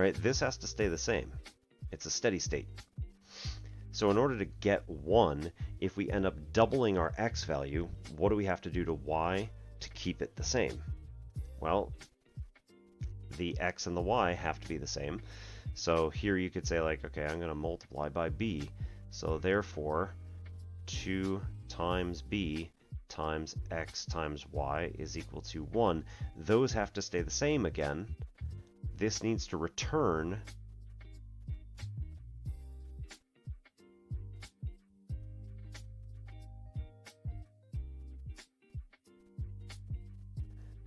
right? This has to stay the same. It's a steady state. So in order to get 1, if we end up doubling our x value, what do we have to do to y to keep it the same? Well, the x and the y have to be the same. So here you could say like, okay, I'm going to multiply by b. So therefore, 2 times b times x times y is equal to 1. Those have to stay the same again. This needs to return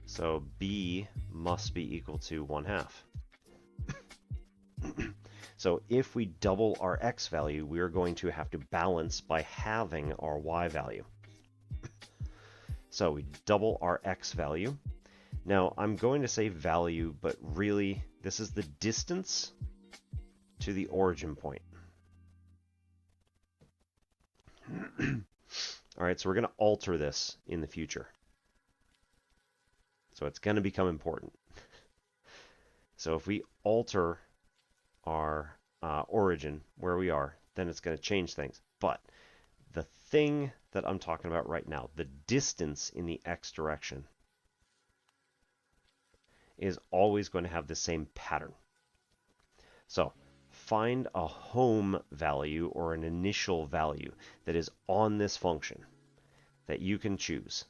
so b must be equal to 1/2. So if we double our x value, we are going to have to balance by halving our y value. So we double our x value. Now I'm going to say value, but really this is the distance to the origin point. All right, so we're going to alter this in the future. So it's going to become important. So if we alter our origin where we are, then it's going to change things. But the thing that I'm talking about right now, the distance in the x direction, is always going to have the same pattern. So find a home value or an initial value that is on this function that you can choose.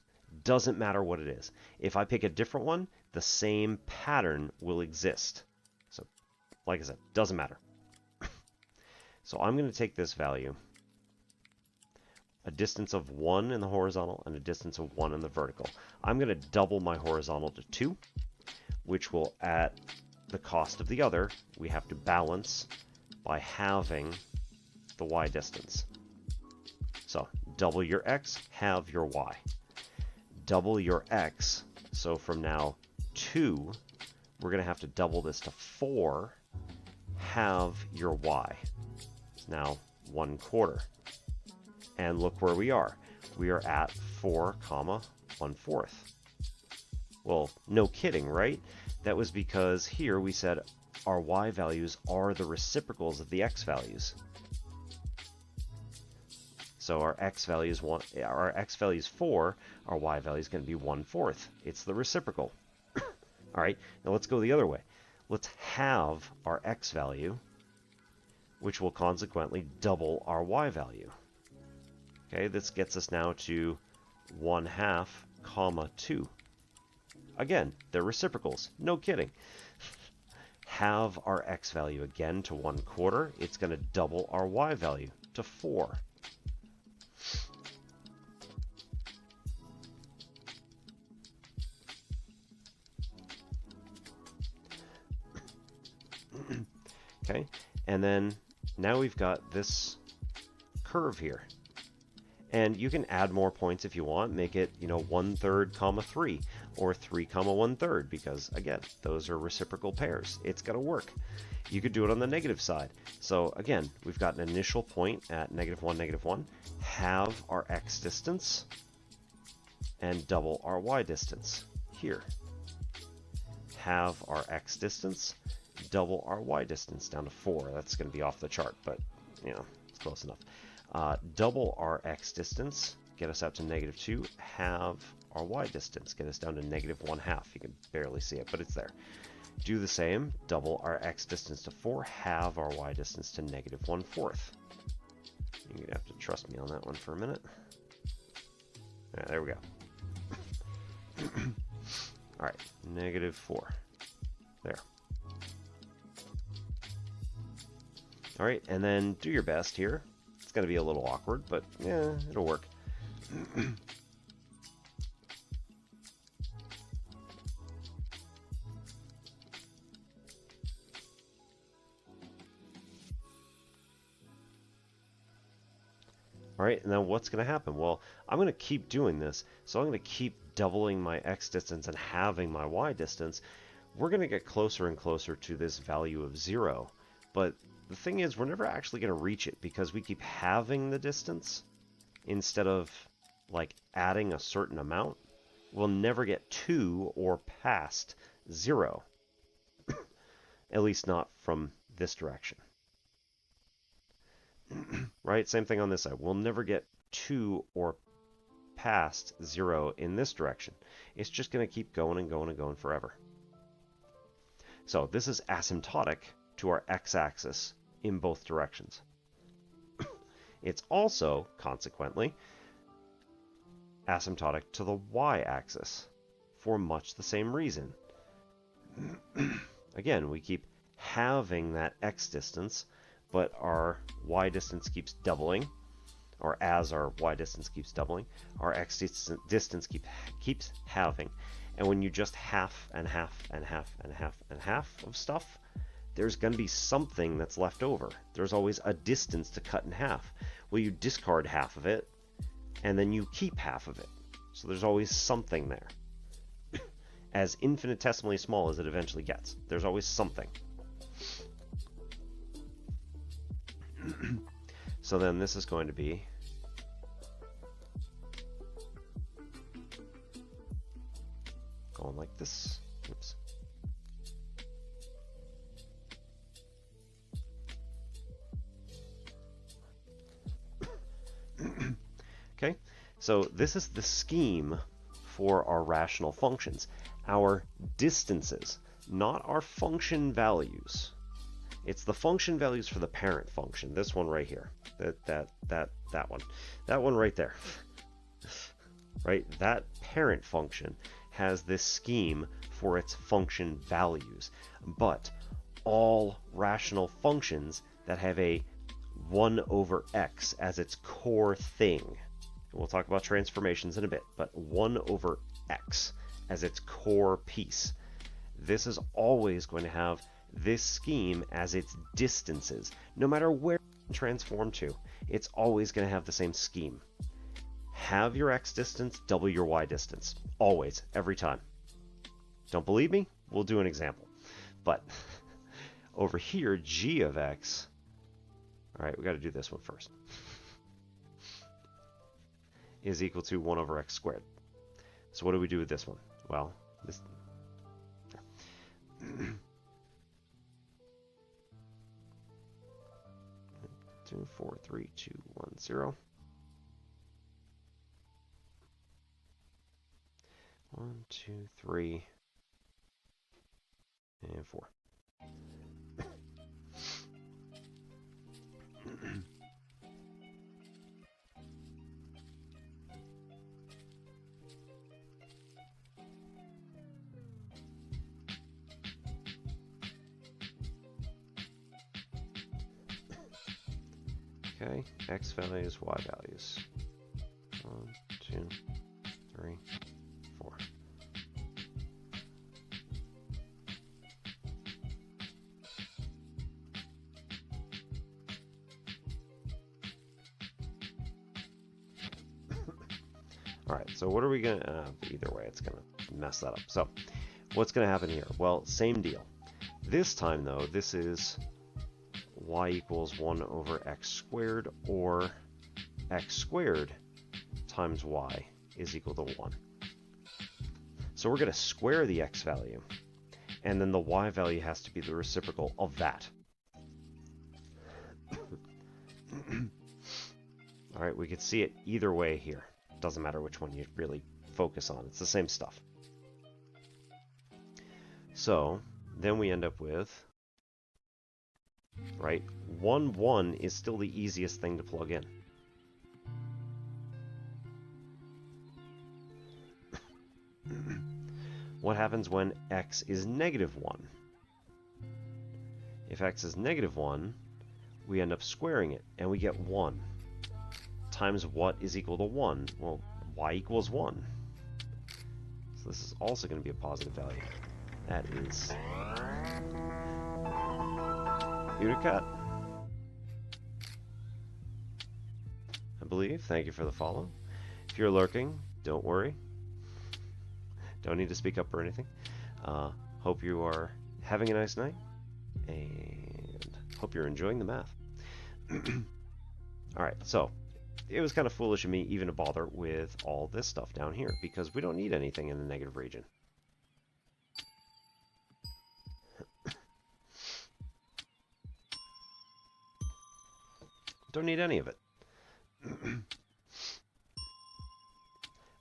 Doesn't matter what it is. If I pick a different one, the same pattern will exist. So, like I said, doesn't matter. So I'm going to take this value, a distance of 1 in the horizontal and a distance of 1 in the vertical. I'm going to double my horizontal to 2, which will, at the cost of the other, we have to balance by halving the y distance. So double your x, halve your y. Double your x, so from now 2, we're going to have to double this to 4, halve your y. It's now 1/4. And look where we are. We are at 4, 1/4. Well, no kidding, right? That was because here we said our y values are the reciprocals of the x values. So our x value is 4, our y value is going to be 1/4. It's the reciprocal. All right, now let's go the other way. Let's halve our x value, which will consequently double our y value. Okay, this gets us now to 1/2, 2. Again, they're reciprocals. No kidding. Halve our x value again to 1/4. It's going to double our y value to 4. Okay, and then now we've got this curve here. And you can add more points if you want. Make it, 1/3, 3, or 3, 1/3, because again, those are reciprocal pairs. It's going to work. You could do it on the negative side. So again, we've got an initial point at -1, -1. Halve our x distance and double our y distance here. Halve our x distance, double our y distance down to 4. That's going to be off the chart, but it's close enough. Double our x distance, get us out to -2, halve our y distance, get us down to -1/2. You can barely see it, but it's there. Do the same, double our x distance to 4, halve our y distance to -1/4. You're going to have to trust me on that one for a minute. Yeah, there we go. All right, -4. There. All right, and then do your best here. It's going to be a little awkward, but yeah, it'll work. All right, and now what's going to happen? Well, I'm going to keep doing this, so I'm going to keep doubling my x distance and halving my y distance. We're going to get closer and closer to this value of 0, but the thing is, we're never actually going to reach it because we keep halving the distance instead of like adding a certain amount. We'll never get to or past 0. at least not from this direction. Right? Same thing on this side. We'll never get to or past 0 in this direction. It's just going to keep going and going and going forever. So this is asymptotic to our x-axis in both directions. It's also, consequently, asymptotic to the y-axis for much the same reason. Again, we keep having that x distance, but our y distance keeps doubling, or as our y distance keeps doubling, our x distance keeps halving. And when you just half and half and half and half and half of stuff, there's going to be something that's left over. There's always a distance to cut in half. Well, you discard half of it, and then you keep half of it. So there's always something there. As infinitesimally small as it eventually gets, there's always something. So then this is going to be going like this. Oops. Okay, so this is the scheme for our rational functions. Our distances, not our function values. It's the function values for the parent function. This one right here. That one. That one right there. Right? That parent function has this scheme for its function values. But all rational functions that have a 1 over x as its core thing. We'll talk about transformations in a bit, but 1 over x as its core piece. This is always going to have this scheme as its distances. No matter where you transform to, it's always going to have the same scheme. Have your x distance, double your y distance. Always, every time. Don't believe me? We'll do an example. But over here, g of x, all right, we got to do this one first, is equal to 1 over x squared. So what do we do with this one? Well, this 2, 4, 3, 2, 1, 0. 1, 2, 3, and 4. Okay, x values, y values. 1, 2, 3, 4. All right, so what are we going to, either way, it's going to mess that up. So what's going to happen here? Well, same deal. This time, though, this is y equals 1 over x squared, or x squared times y is equal to 1. So we're going to square the x value, and then the y value has to be the reciprocal of that. All right, we could see it either way here. Doesn't matter which one you really focus on. It's the same stuff. So then we end up with, right, 1, 1 is still the easiest thing to plug in. What happens when x is negative 1? If x is negative 1, we end up squaring it, and we get 1. Times what is equal to 1? Well, y equals 1. So this is also going to be a positive value. That is Utica, I believe. Thank you for the follow. If you're lurking, don't worry. Don't need to speak up or anything. Hope you are having a nice night, and hope you're enjoying the math. All right, so it was kind of foolish of me even to bother with all this stuff down here, because we don't need anything in the negative region. Don't need any of it.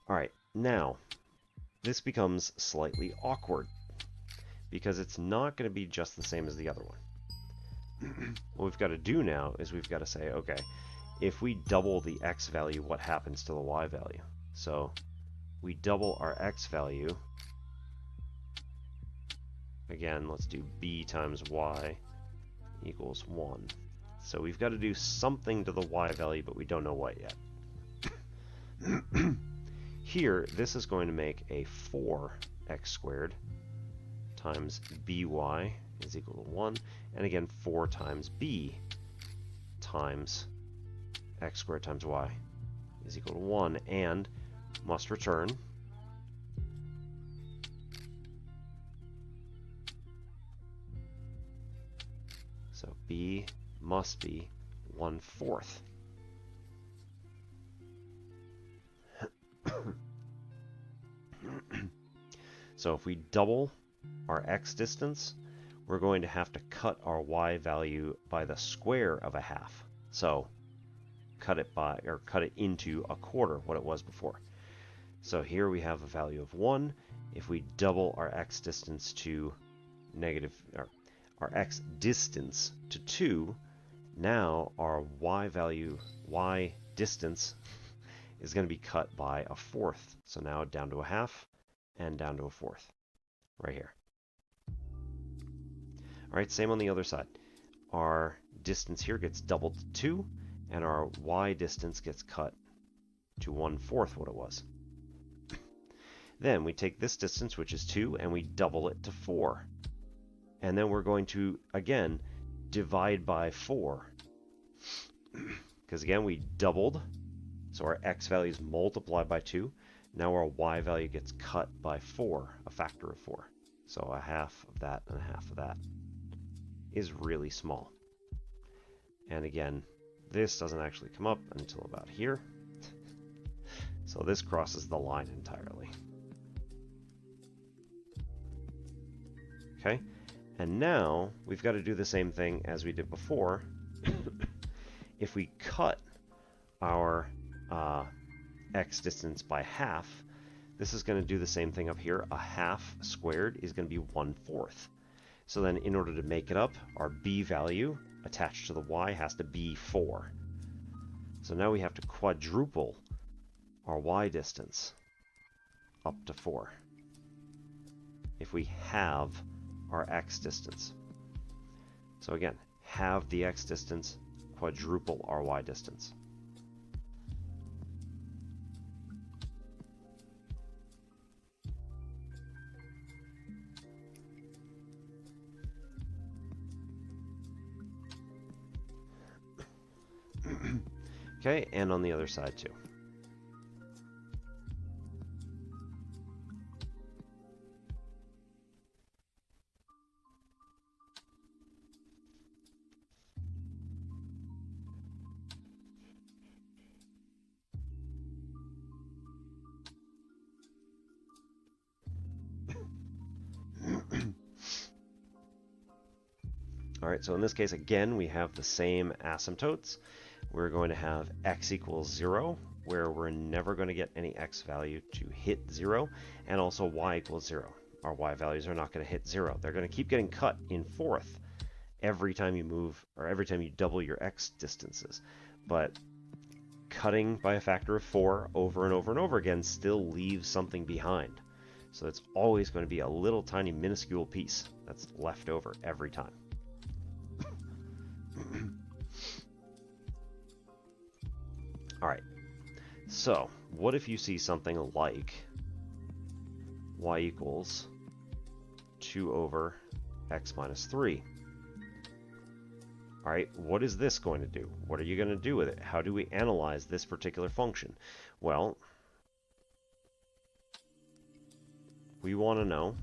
Alright, now, this becomes slightly awkward, because it's not going to be just the same as the other one. What we've got to do now is we've got to say, okay, if we double the x value, what happens to the y value? So we double our x value. Again, let's do b times y equals 1. So we've got to do something to the y value, but we don't know what yet. Here, this is going to make a 4x squared times by is equal to 1. And again, 4 times b times x squared times y is equal to 1. And must return so b must be 1/4. So if we double our x distance, we're going to have to cut our y value by the square of a half. So cut it into a quarter what it was before. So here we have a value of 1. If we double our x distance to our x distance to 2, now our y distance is going to be cut by a 1/4. So now down to a half and down to a 1/4 right here. All right, same on the other side. Our distance here gets doubled to 2, and our y distance gets cut to 1/4 what it was. Then we take this distance, which is 2, and we double it to 4. And then we're going to, again, divide by 4. Because again, we doubled, so our x value is multiplied by 2. Now our y value gets cut by 4, a factor of 4. So a half of that and a half of that is really small. And again, this doesn't actually come up until about here. So this crosses the line entirely. Okay, and now we've got to do the same thing as we did before. If we cut our x distance by half, this is going to do the same thing up here. A half squared is going to be 1/4. So then in order to make it up, our b value attached to the y has to be 4. So now we have to quadruple our y distance up to 4 if we have our x distance. So again, have the x distance, quadruple our y distance. Okay, and on the other side too. Alright, so in this case, again, we have the same asymptotes. We're going to have x equals 0, where we're never going to get any x value to hit 0, and also y equals 0. Our y values are not going to hit 0. They're going to keep getting cut in 1/4 every time you move, or every time you double your x distances. But cutting by a factor of 4 over and over and over again still leaves something behind. So it's always going to be a little tiny minuscule piece that's left over every time. Alright, so what if you see something like y equals 2 over x minus 3? Alright, what is this going to do? What are you going to do with it? How do we analyze this particular function? Well, we want to know,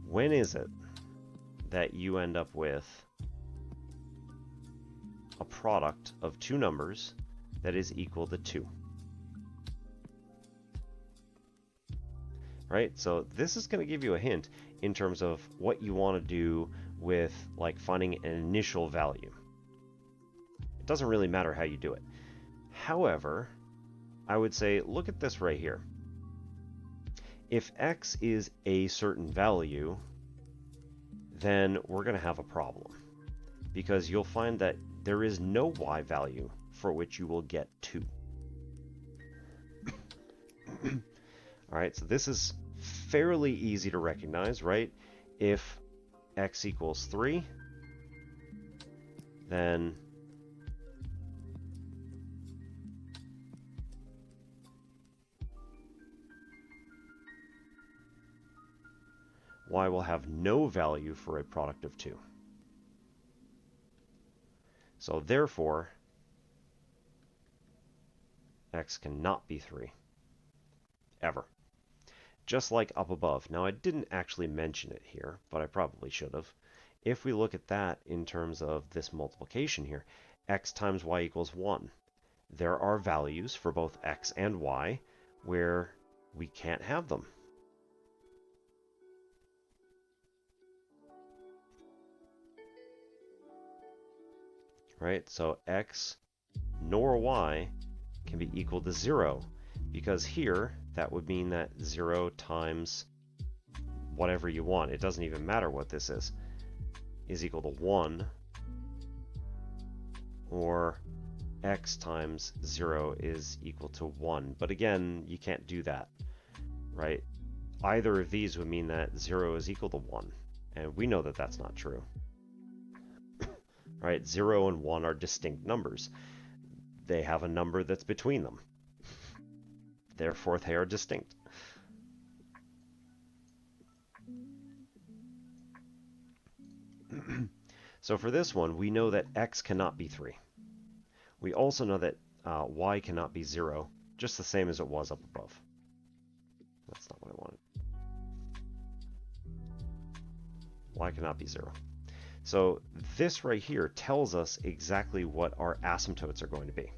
when is it that you end up with a product of two numbers that is equal to 2. Right? So this is going to give you a hint in terms of what you want to do with like finding an initial value. doesn't really matter how you do it. However, I would say, look at this right here. If x is a certain value, then we're going to have a problem, because you'll find that there is no y value for which you will get 2. All right, so this is fairly easy to recognize, right? If x equals 3, then y will have no value for a product of 2. So therefore, x cannot be 3, ever. Just like up above. Now, I didn't actually mention it here, but I probably should have. If we look at that in terms of this multiplication here, x times y equals 1. There are values for both x and y where we can't have them. Right? So x nor y can be equal to 0, because here that would mean that 0 times whatever you want, it doesn't even matter what this is equal to 1, or x times 0 is equal to 1. But again, you can't do that, right? Either of these would mean that 0 is equal to 1, and we know that that's not true. Right? 0 and 1 are distinct numbers. They have a number that's between them. Therefore, they are distinct. So for this one, we know that x cannot be 3. We also know that y cannot be 0, just the same as it was up above. That's not what I wanted. Y cannot be 0. So this right here tells us exactly what our asymptotes are going to be.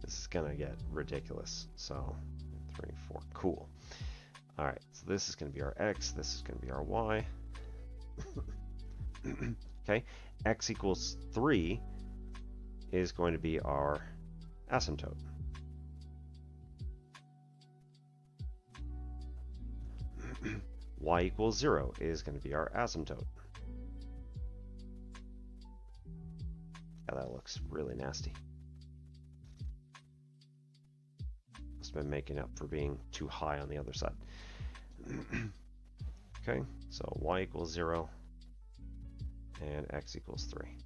This is going to get ridiculous. So 3, 4, cool. All right, so this is going to be our x, this is going to be our y. Okay, x equals 3 is going to be our asymptote. Y equals 0 is going to be our asymptote. Yeah, that looks really nasty. Must have been making up for being too high on the other side. Okay, so y equals 0 and x equals 3. Going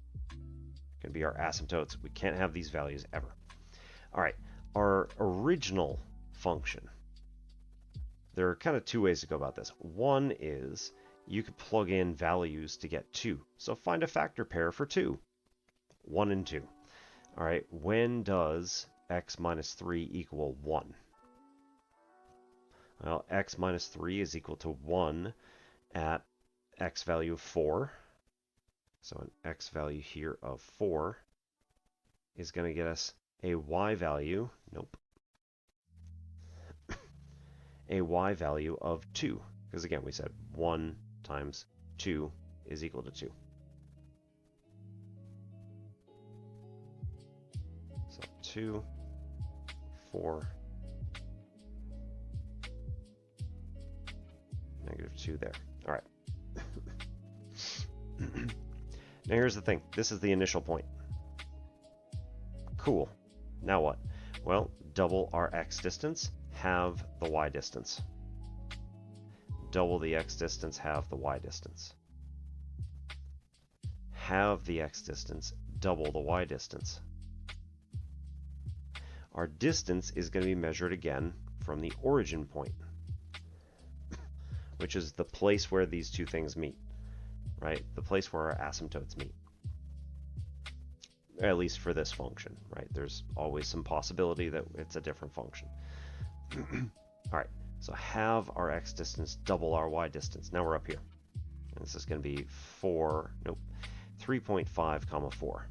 to be our asymptotes. We can't have these values ever. All right, our original function. There are kind of two ways to go about this. One is you could plug in values to get 2. So find a factor pair for 2. 1 and 2. All right, when does x minus 3 equal 1? Well, x minus 3 is equal to 1 at x value of 4. So an x value here of 4 is going to get us a y value, nope, a y value of 2. Because again, we said 1 times 2 is equal to 2. So 2, 4, -2 there. All right. Now here's the thing. This is the initial point. Cool. Now what? Well, double our x distance, have the y distance. Double the x distance, have the y distance. Have the x distance, double the y distance. Our distance is going to be measured again from the origin point, which is the place where these two things meet, right? The place where our asymptotes meet. At least for this function, right? There's always some possibility that it's a different function. All right, so have our x distance double our y distance. Now we're up here. And this is going to be 4, nope, 3.5 comma 4.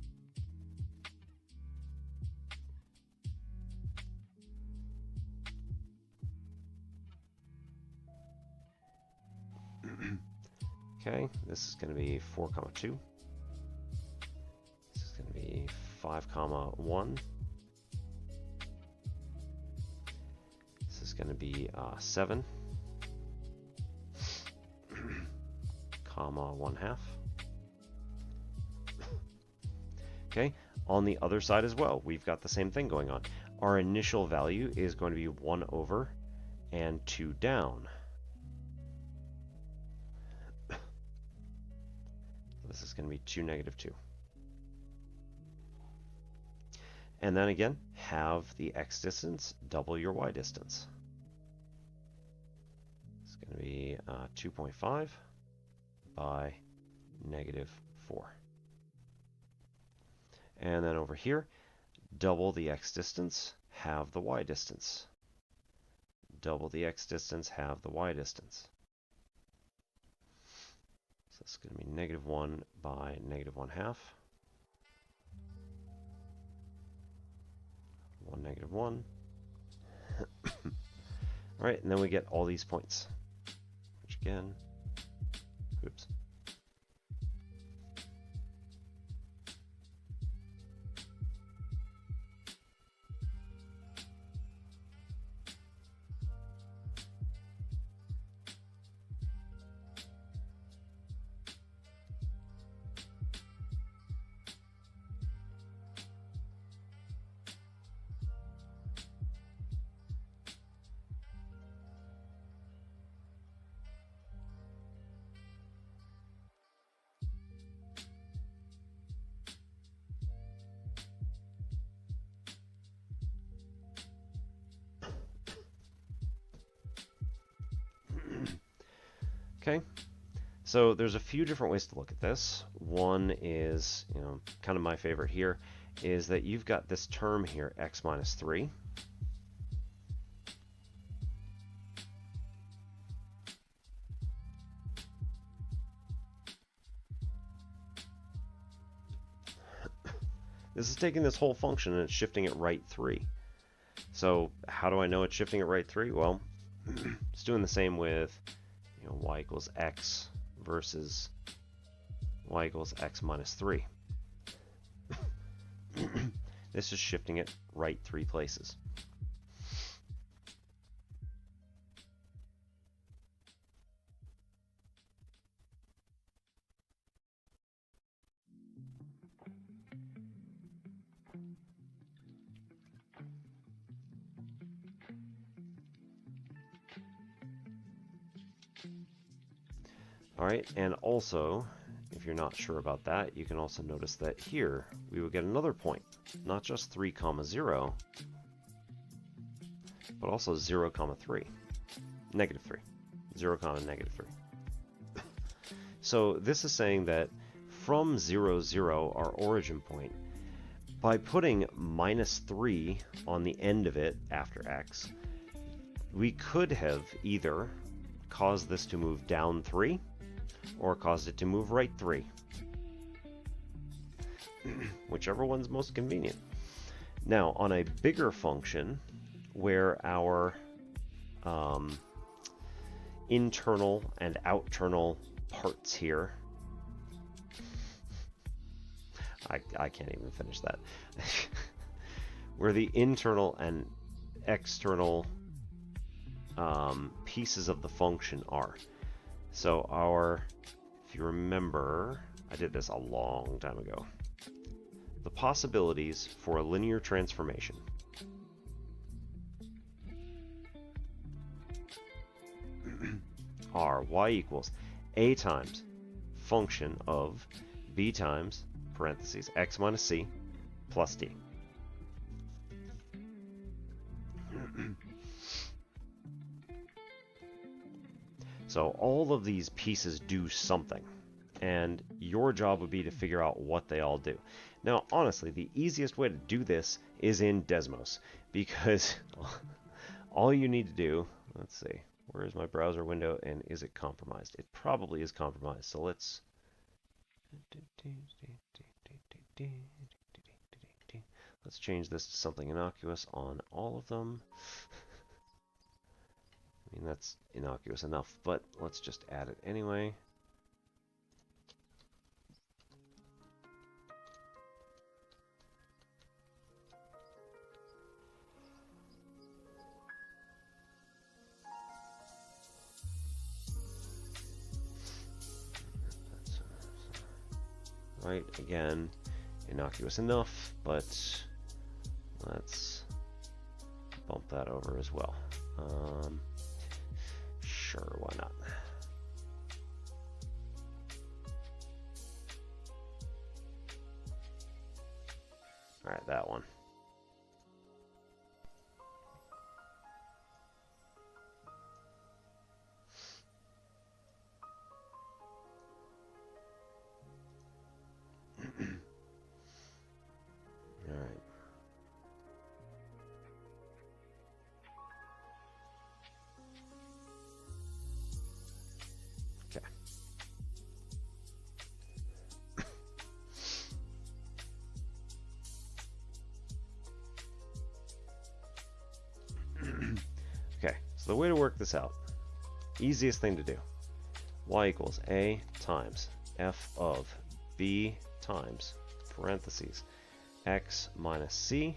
Okay, this is going to be 4 comma 2. This is going to be 5 comma 1. This is going to be 7 comma 1/2. Okay, on the other side as well, we've got the same thing going on. Our initial value is going to be 1 over and 2 down. This is going to be 2 negative 2. And then again, have the x distance double your y distance. It's going to be 2.5 by negative 4. And then over here, double the x distance, have the y distance. Double the x distance, have the y distance. So it's going to be negative 1 by negative 1/2. 1 negative 1. All right, and then we get all these points, which again, oops. Okay, so there's a few different ways to look at this. One is, kind of my favorite here, is that you've got this term here, x minus 3. This is taking this whole function and it's shifting it right 3. So how do I know it's shifting it right 3? Well, it's doing the same with y equals x versus y equals x minus 3. This is shifting it right 3 places. All right, and also, if you're not sure about that, you can also notice that here we will get another point, not just 3 comma 0, but also 0 comma 3, negative 3, 0 comma negative 3. So this is saying that from 0, 0, our origin point, by putting minus 3 on the end of it after x, we could have either caused this to move down 3, or caused it to move right 3. Whichever one's most convenient. Now, on a bigger function, where our internal and outternal parts here, I can't even finish that, where the internal and external pieces of the function are. So if you remember, I did this a long time ago. The possibilities for a linear transformation are y equals a times function of b times, parentheses, x minus c plus d. So all of these pieces do something, and your job would be to figure out what they all do. Now, honestly, the easiest way to do this is in Desmos, because all you need to do, let's see, where is my browser window, and is it compromised? It probably is compromised, so let's Let's change this to something innocuous on all of them. I mean, that's innocuous enough, but let's just add it anyway. Right, again, innocuous enough, but let's bump that over as well. Sure, why not? All right, that one. All right. Okay. Okay, so the way to work this out, easiest thing to do, y equals a times f of b times, parentheses, x minus c,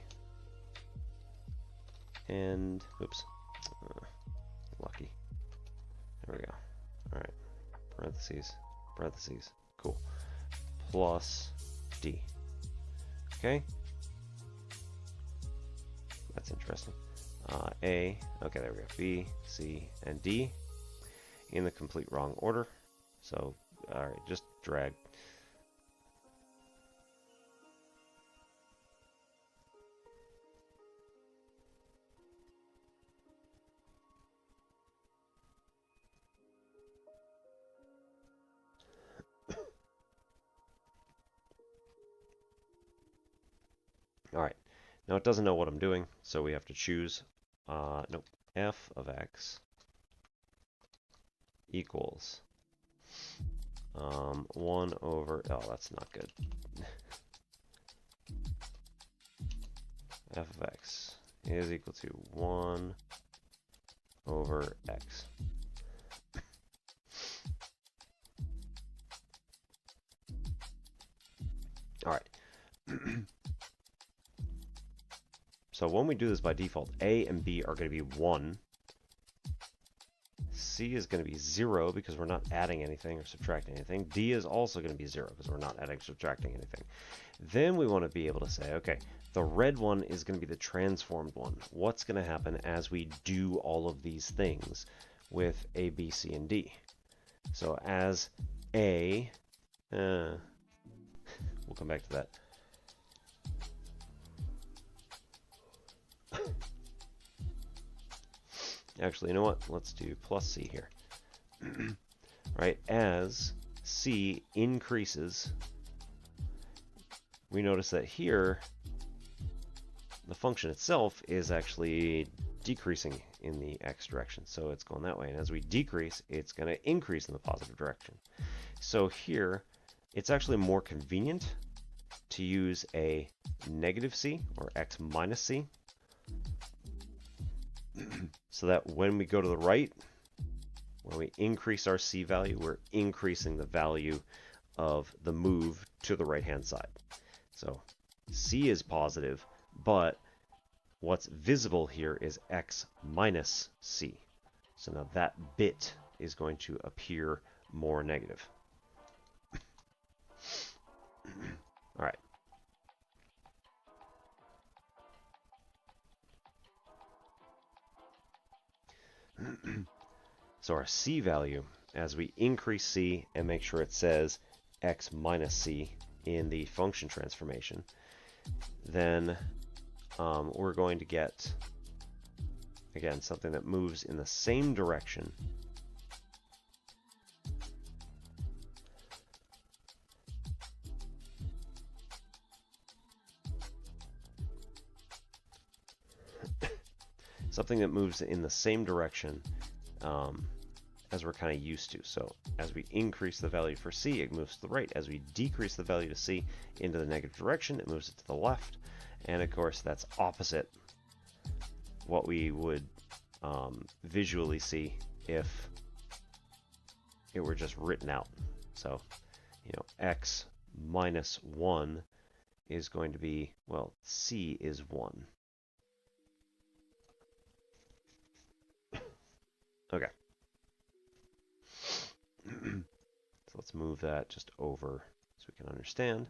and, oops, lucky, there we go, alright, parentheses, parentheses, cool, plus d, okay, that's interesting. A, okay, there we go, B, C, and D in the complete wrong order. So, all right, just drag. All right, now it doesn't know what I'm doing, so we have to choose. Nope, f of x equals 1 over, oh, that's not good. F of x is equal to 1 over x. All right. So when we do this by default, A and B are going to be 1. C is going to be 0 because we're not adding anything or subtracting anything. D is also going to be 0 because we're not adding or subtracting anything. Then we want to be able to say, okay, the red one is going to be the transformed one. What's going to happen as we do all of these things with A, B, C, and D? So as A, we'll come back to that. Actually, you know what? Let's do plus C here. Right, as C increases, we notice that here, the function itself is actually decreasing in the x direction. So it's going that way. And as we decrease, it's going to increase in the positive direction. So here, it's actually more convenient to use a negative C, or x minus C, so that when we go to the right, when we increase our C value, we're increasing the value of the move to the right-hand side. So C is positive, but what's visible here is x minus C. So now that bit is going to appear more negative. All right. So our C value, as we increase C and make sure it says x minus C in the function transformation, then we're going to get, again, something that moves in the same direction as we're kind of used to. So as we increase the value for C, it moves to the right. As we decrease the value to C into the negative direction, it moves it to the left. And of course, that's opposite what we would visually see if it were just written out. So, you know, x minus 1 is going to be, well, C is 1. Okay. So let's move that just over so we can understand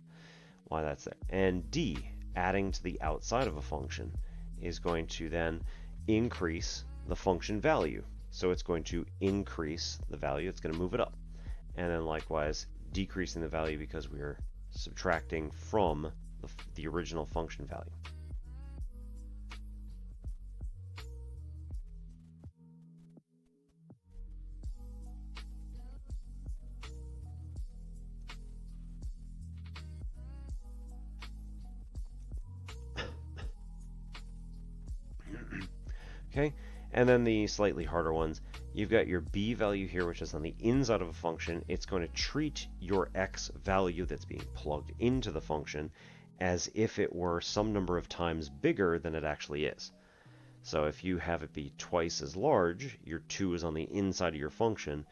why that's there. And D, adding to the outside of a function, is going to then increase the function value. So it's going to increase the value, it's going to move it up. And then likewise, decreasing the value because we're subtracting from the original function value. Okay, and then the slightly harder ones, you've got your b value here, which is on the inside of a function. It's going to treat your x value that's being plugged into the function as if it were some number of times bigger than it actually is. So if you have it be twice as large, your 2 is on the inside of your function,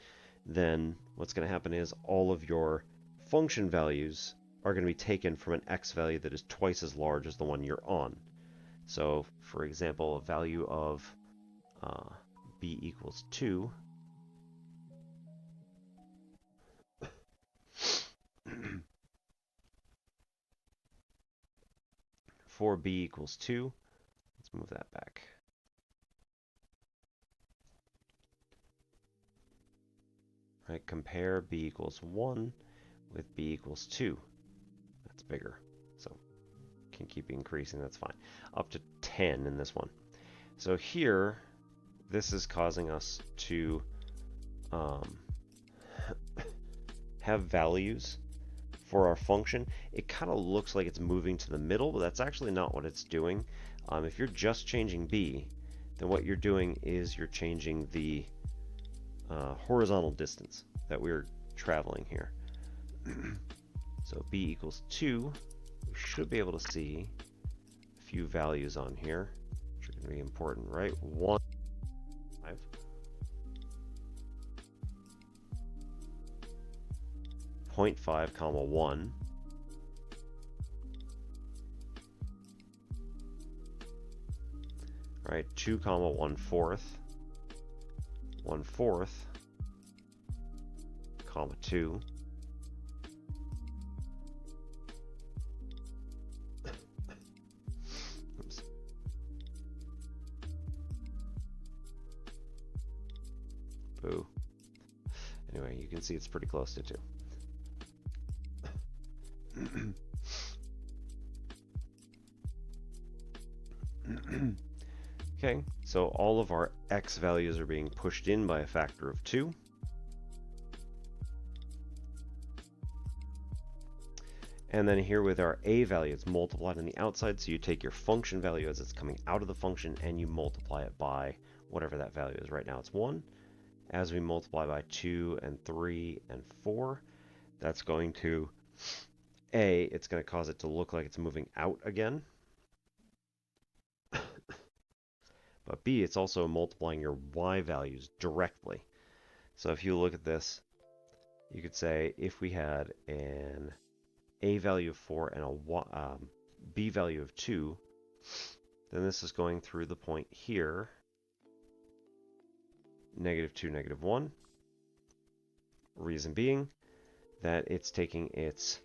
then what's going to happen is all of your function values are going to be taken from an x value that is twice as large as the one you're on. So, for example, a value of b equals 2 for b equals 2, let's move that back. Right, compare b equals 1 with b equals 2. That's bigger. So can keep increasing, that's fine. Up to 10 in this one. So here, this is causing us to have values for our function. It kind of looks like it's moving to the middle, but that's actually not what it's doing. If you're just changing b, then what you're doing is you're changing the horizontal distance that we're traveling here. So b equals 2, we should be able to see a few values on here, which are going to be important, right? 1, 5. Point 5, comma 1. Right, 2, comma 1/4. 1/4, comma 2. Oops. Boo. Anyway, you can see it's pretty close to 2. Okay, so all of our x values are being pushed in by a factor of 2. And then here with our a value, it's multiplied on the outside, so you take your function value as it's coming out of the function and you multiply it by whatever that value is. Right now it's 1. As we multiply by 2 and 3 and 4, that's going to, A, it's going to cause it to look like it's moving out again. But B, it's also multiplying your y values directly. So if you look at this, you could say if we had an a value of 4 and a b value of 2, then this is going through the point here, -2, -1. Reason being that it's taking its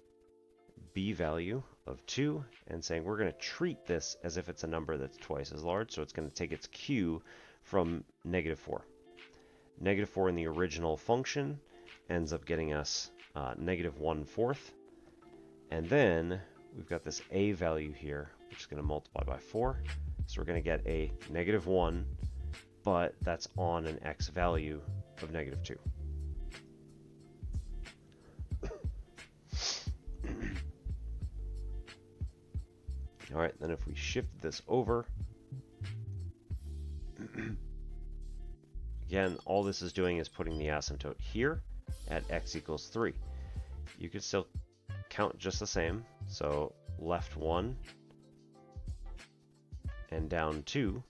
b value of 2 and saying we're going to treat this as if it's a number that's twice as large, so it's going to take its q from -4. -4 in the original function ends up getting us -1/4, and then we've got this a value here, which is going to multiply by 4, so we're going to get a -1, but that's on an x value of -2. All right, then if we shift this over, you Again, all this is doing is putting the asymptote here at x equals 3. You could still count just the same. So left 1 and down 2.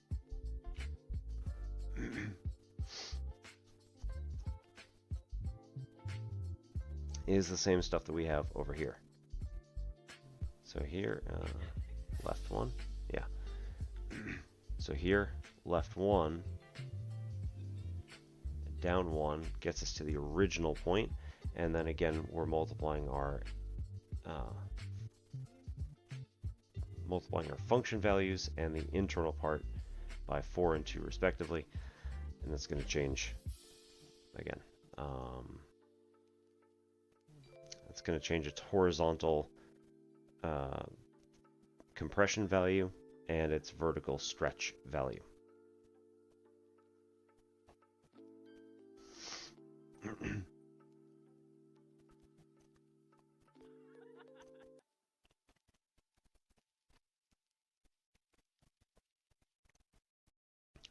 Is the same stuff that we have over here. So here, left 1, yeah. So here, left 1, down 1 gets us to the original point, and then again we're multiplying our function values and the internal part by 4 and 2 respectively, and that's going to change again. It's going to change its horizontal compression value and its vertical stretch value.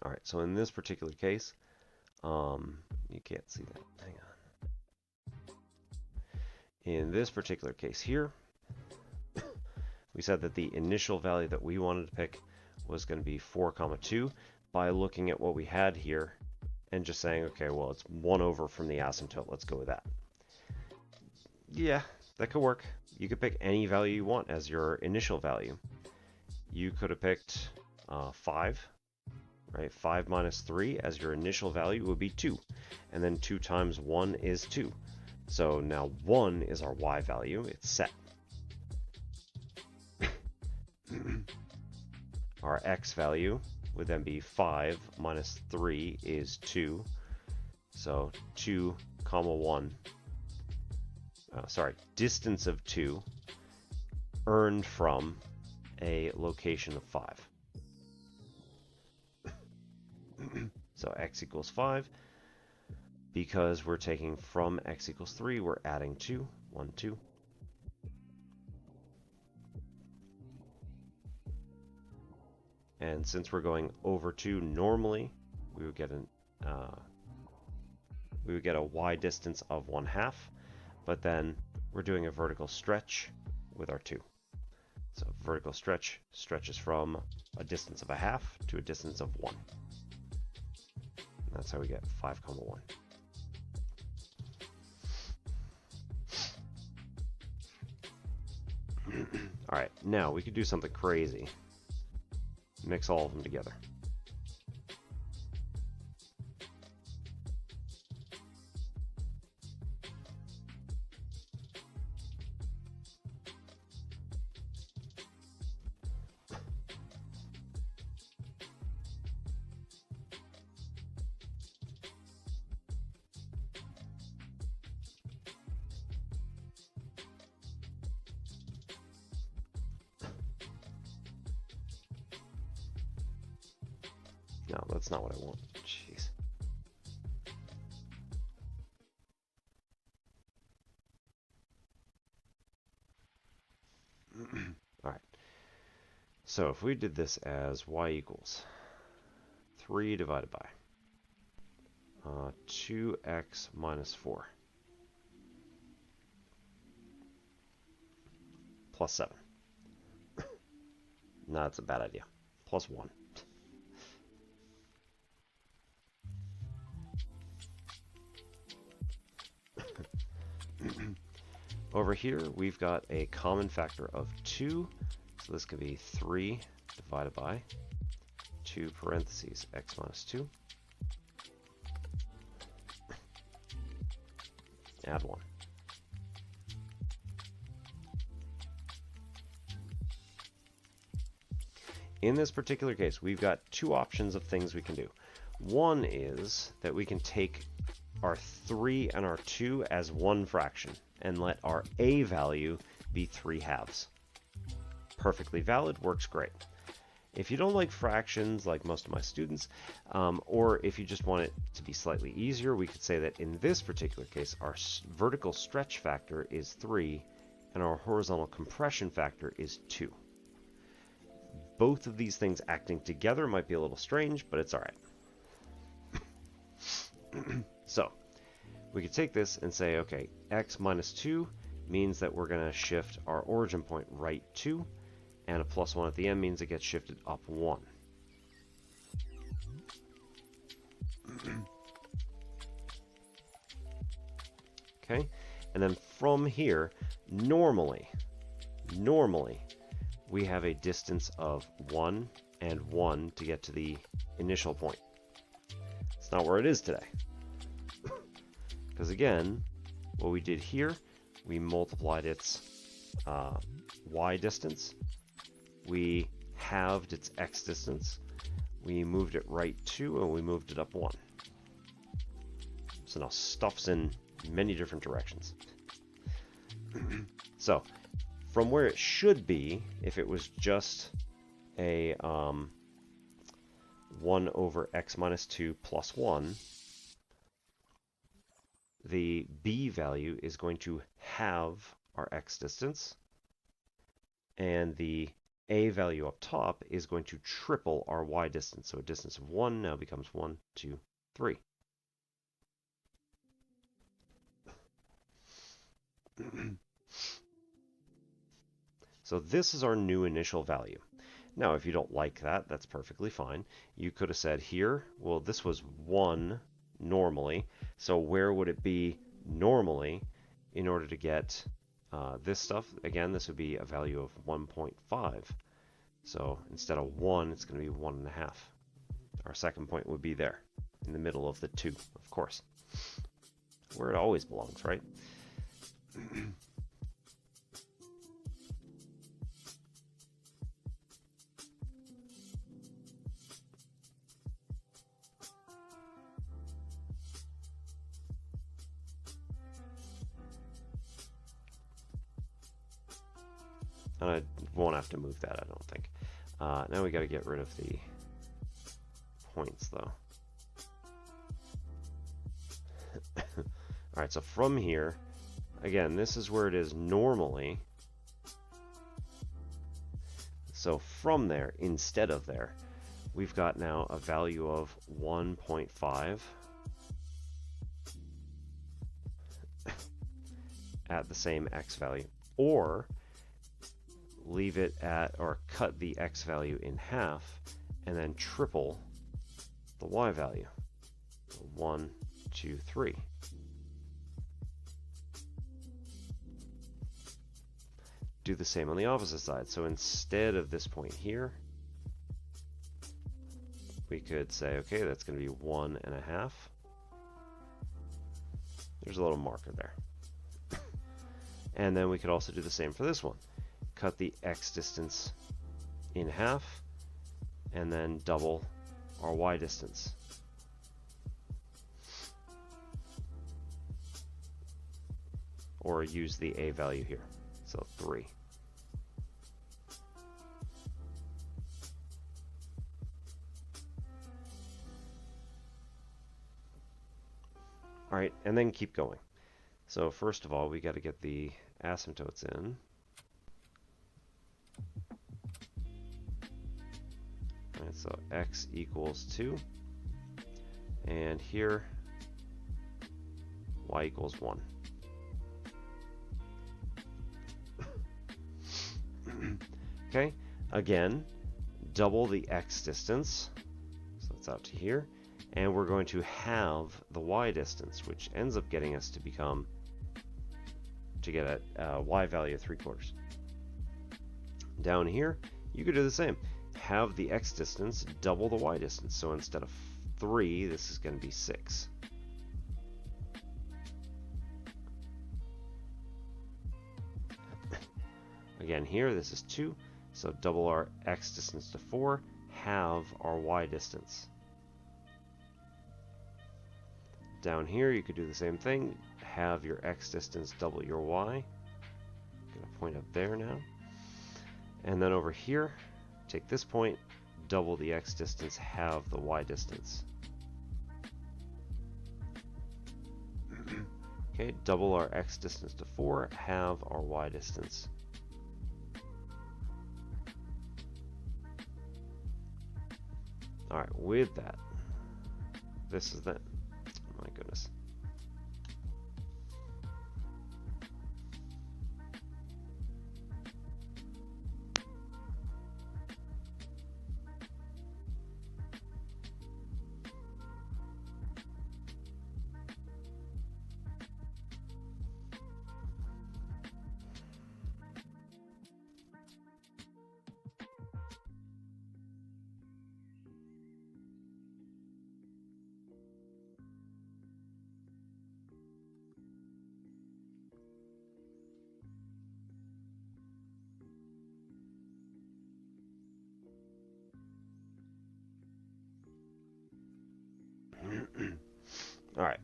All right, so in this particular case, you can't see that. Hang on. In this particular case here, we said that the initial value that we wanted to pick was going to be 4, 2 by looking at what we had here and just saying, okay, well, it's 1 over from the asymptote. Let's go with that. Yeah, that could work. You could pick any value you want as your initial value. You could have picked 5, right? 5 minus 3 as your initial value would be 2. And then 2 times 1 is 2. So now 1 is our y value. It's set. Our x value would then be 5 minus 3 is 2. So 2, 1. Distance of 2 earned from a location of 5. So x equals 5. Because we're taking from x equals 3, we're adding 2. 1, 2. And since we're going over 2 normally, we would get a y distance of 1/2, but then we're doing a vertical stretch with our 2. So vertical stretch stretches from a distance of 1/2 to a distance of 1. And that's how we get 5, 1. All right, now we could do something crazy. Mix all of them together. No, that's not what I want. Jeez. All right. So if we did this as y equals 3 divided by 2x minus 4 plus 7. No, that's a bad idea. Plus 1. Over here, we've got a common factor of 2, so this could be 3 divided by 2 parentheses x minus 2. Add 1. In this particular case, we've got 2 options of things we can do. One is that we can take our 3 and our 2 as one fraction and let our a value be 3/2. Perfectly valid, works great. If you don't like fractions like most of my students, or if you just want it to be slightly easier, we could say that in this particular case, our vertical stretch factor is 3 and our horizontal compression factor is 2. Both of these things acting together might be a little strange, but it's all right. So we could take this and say, okay, x minus 2 means that we're going to shift our origin point right 2, and a plus 1 at the end means it gets shifted up 1. Okay, and then from here, normally, we have a distance of 1 and 1 to get to the initial point. It's not where it is today. Because again, what we did here, we multiplied its y distance, we halved its x distance, we moved it right 2, and we moved it up 1. So now stuff's in many different directions. So from where it should be, if it was just a 1 over x minus 2 plus 1, the b value is going to halve our x distance, and the a value up top is going to triple our y distance. So a distance of 1 now becomes 1, 2, 3. So this is our new initial value. Now, if you don't like that, that's perfectly fine. You could have said here, well, this was 1 normally, so where would it be normally in order to get this stuff? Again, this would be a value of 1.5. So instead of 1, it's going to be 1.5. Our second point would be there, in the middle of the 2, of course. Where it always belongs, right? And I won't have to move that, I don't think. Now we got to get rid of the points, though. Alright, so from here, again, this is where it is normally. So from there, instead of there, we've got now a value of 1.5 at the same x value. Or leave it at, or cut the x value in half and then triple the y value. 1, 2, 3. Do the same on the opposite side. So instead of this point here, we could say, okay, that's going to be 1.5. There's a little marker there. And then we could also do the same for this one. Cut the x distance in half and then double our y distance. Or use the a value here. So 3. All right, and then keep going. So first of all, we got to get the asymptotes in. All right, so x equals 2, and here y equals 1. Okay, again, double the x distance, so that's out to here, and we're going to have the y distance, which ends up getting us to get a y value of 3/4. Down here, you could do the same. Have the x distance double the y distance. So instead of 3, this is going to be 6. Again, here, this is 2. So double our x distance to 4, halve our y distance. Down here, you could do the same thing. Have your x distance double your y. I'm going to point up there now. And then over here, take this point, double the x distance, halve the y distance. Okay, double our x distance to 4, halve our y distance. Alright, with that, this is the, my goodness. All right.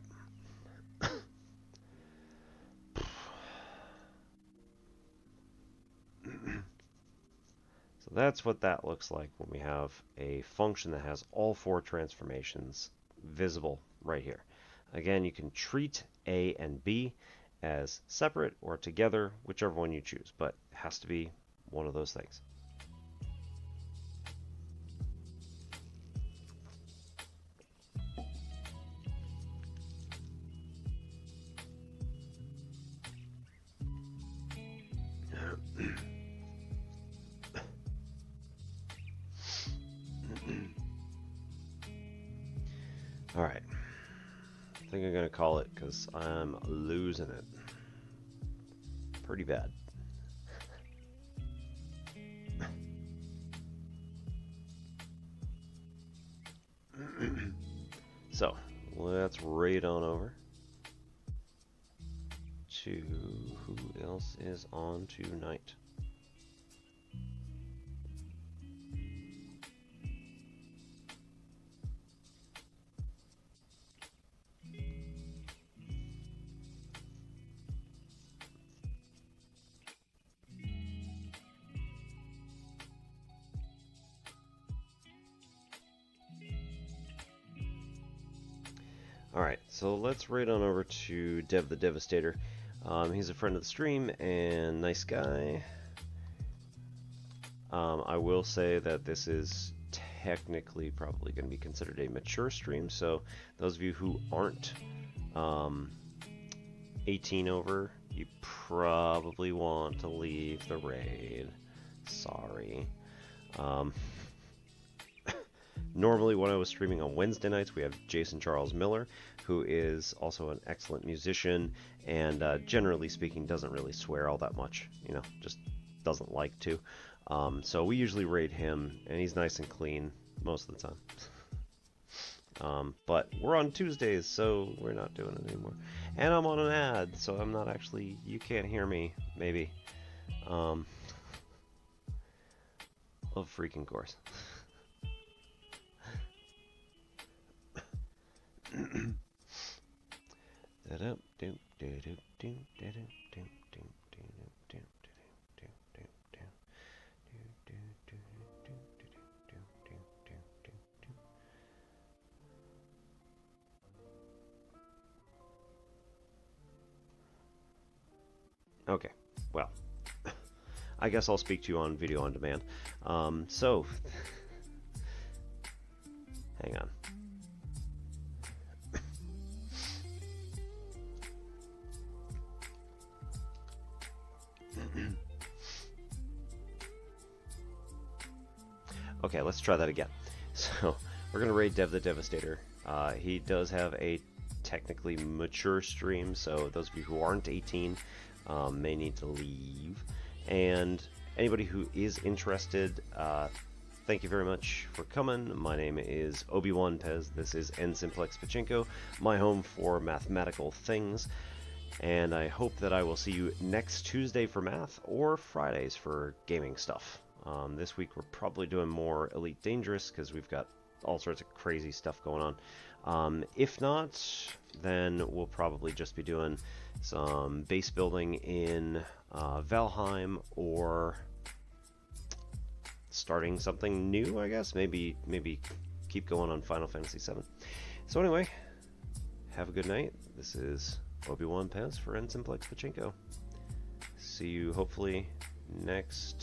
So that's what that looks like when we have a function that has all 4 transformations visible right here. Again, you can treat A and B as separate or together, whichever one you choose, but it has to be one of those things. All right. I think I'm going to call it because I'm losing it pretty bad. So let's raid on over to who else is on tonight. Alright, so let's raid on over to Dev the Devastator. He's a friend of the stream and nice guy. I will say that this is technically probably going to be considered a mature stream, so those of you who aren't 18 over, you probably want to leave the raid. Sorry. Normally when I was streaming on Wednesday nights, we have Jason Charles Miller, who is also an excellent musician and generally speaking doesn't really swear all that much, you know, just doesn't like to. So we usually raid him and he's nice and clean most of the time. But we're on Tuesdays, so we're not doing it anymore. And I'm on an ad, so I'm not actually, you can't hear me, maybe. Of freaking course. Okay, well, I guess I'll speak to you on video on demand. So, hang on. Okay, let's try that again. So, we're going to raid Dev the Devastator. He does have a technically mature stream, so those of you who aren't 18 may need to leave. And anybody who is interested, thank you very much for coming. My name is Obi-Wan Pez. This is N Simplex Pachinko, my home for mathematical things. And I hope that I will see you next Tuesday for math or Fridays for gaming stuff. This week we're probably doing more Elite Dangerous because we've got all sorts of crazy stuff going on. If not, then we'll probably just be doing some base building in Valheim or starting something new, I guess. Maybe keep going on Final Fantasy VII. So anyway, have a good night. This is Obi-Wan Pez for N Simplex Pachinko. See you hopefully next